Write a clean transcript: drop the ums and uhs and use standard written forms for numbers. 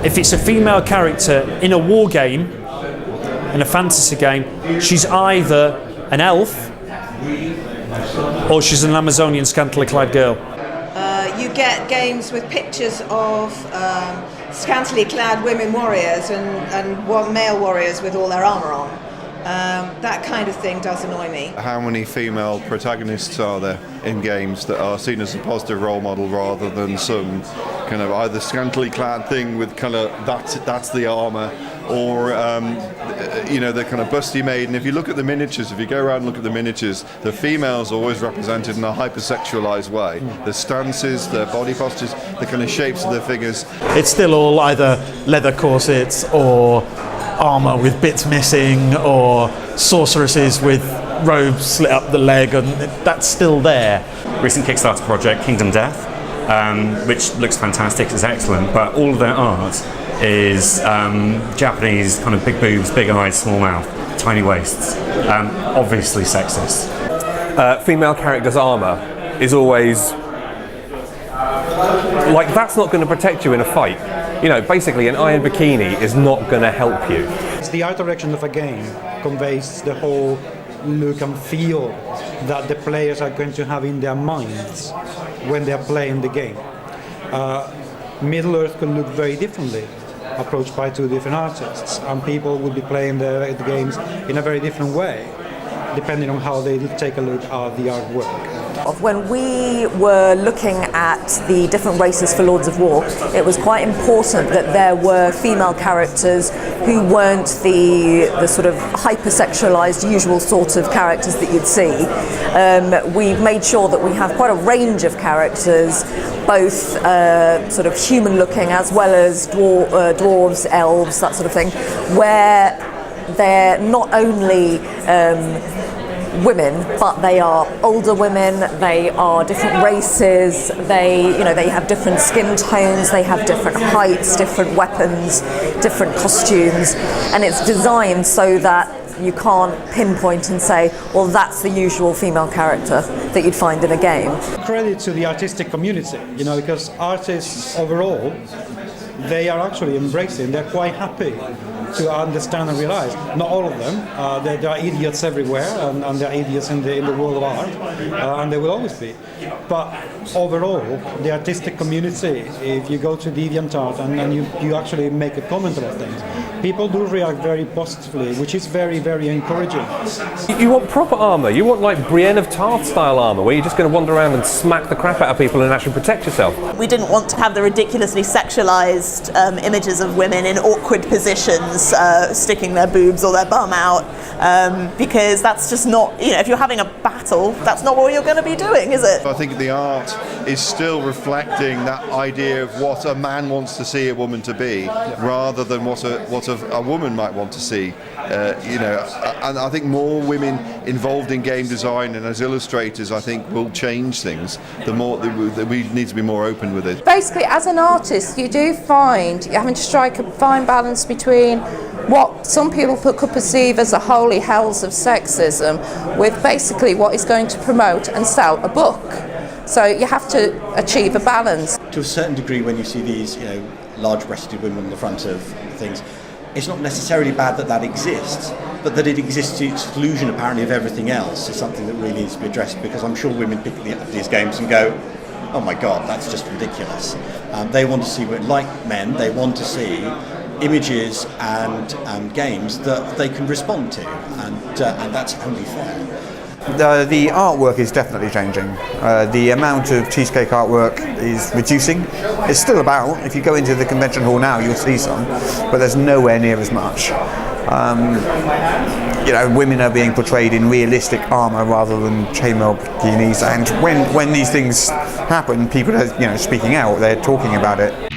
if it's a female character in a war game, in a fantasy game, she's either an elf or she's an Amazonian scantily clad girl. You get games with pictures of scantily clad women warriors and male warriors with all their armour on. That kind of thing does annoy me. How many female protagonists are there in games that are seen as a positive role model rather than some kind of either scantily clad thing with kind of that's the armour, or they're kind of busty made. And if you look at the miniatures, if you go around and look at the miniatures, the females are always represented in a hypersexualized way. The stances, their body postures, the kind of shapes of their figures. It's still all either leather corsets or armour with bits missing, or sorceresses with robes slit up the leg, and that's still there. Recent Kickstarter project, Kingdom Death, which looks fantastic, it's excellent, but all of their art is Japanese, kind of big boobs, big eyes, small mouth, tiny waists, obviously sexist. Female characters' armour is always like, that's not going to protect you in a fight. You know, basically an iron bikini is not going to help you. The art direction of a game conveys the whole look and feel that the players are going to have in their minds when they are playing the game. Middle-earth could look very differently, approached by two different artists, and people would be playing the games in a very different way, depending on how they take a look at the artwork. When we were looking at the different races for Lords of War, it was quite important that there were female characters who weren't the sort of hypersexualized usual sort of characters that you'd see. We've made sure that we have quite a range of characters, both sort of human looking as well as dwarves, elves, that sort of thing, where they're not only women, but they are older women, they are different races, they have different skin tones, they have different heights, different weapons, different costumes, and it's designed so that you can't pinpoint and say, well, that's the usual female character that you'd find in a game. Credit to the artistic community, because artists overall, they are actually embracing, they're quite happy to understand and realize. Not all of them, there are idiots everywhere, and there are idiots in the world of art, and there will always be. But overall, the artistic community, if you go to DeviantArt and you actually make a comment about things, people do react very positively, which is very, very encouraging. You want proper armour, you want like Brienne of Tarth style armour, where you're just going to wander around and smack the crap out of people and actually protect yourself. We didn't want to have the ridiculously sexualised images of women in awkward positions, sticking their boobs or their bum out, because that's just not, if you're having a battle, that's not what you're going to be doing, is it? I think the art is still reflecting that idea of what a man wants to see a woman to be, rather than what a woman might want to see. And I think more women involved in game design and as illustrators, I think, will change things. The more that we need to be more open with it. Basically, as an artist, you do find you're having to strike a fine balance between what some people could perceive as the holy hells of sexism with basically what is going to promote and sell a book. So you have to achieve a balance. To a certain degree, when you see these, large-breasted women on the front of things, it's not necessarily bad that that exists, but that it exists to its exclusion, apparently, of everything else is something that really needs to be addressed, because I'm sure women pick up these games and go, oh my God, that's just ridiculous. They want to see, like men, they want to see images and games that they can respond to, and that's only fair. The artwork is definitely changing. The amount of cheesecake artwork is reducing. It's still about, if you go into the convention hall now, you'll see some, but there's nowhere near as much. Women are being portrayed in realistic armour rather than chainmail bikinis, and when these things happen, people are speaking out, they're talking about it.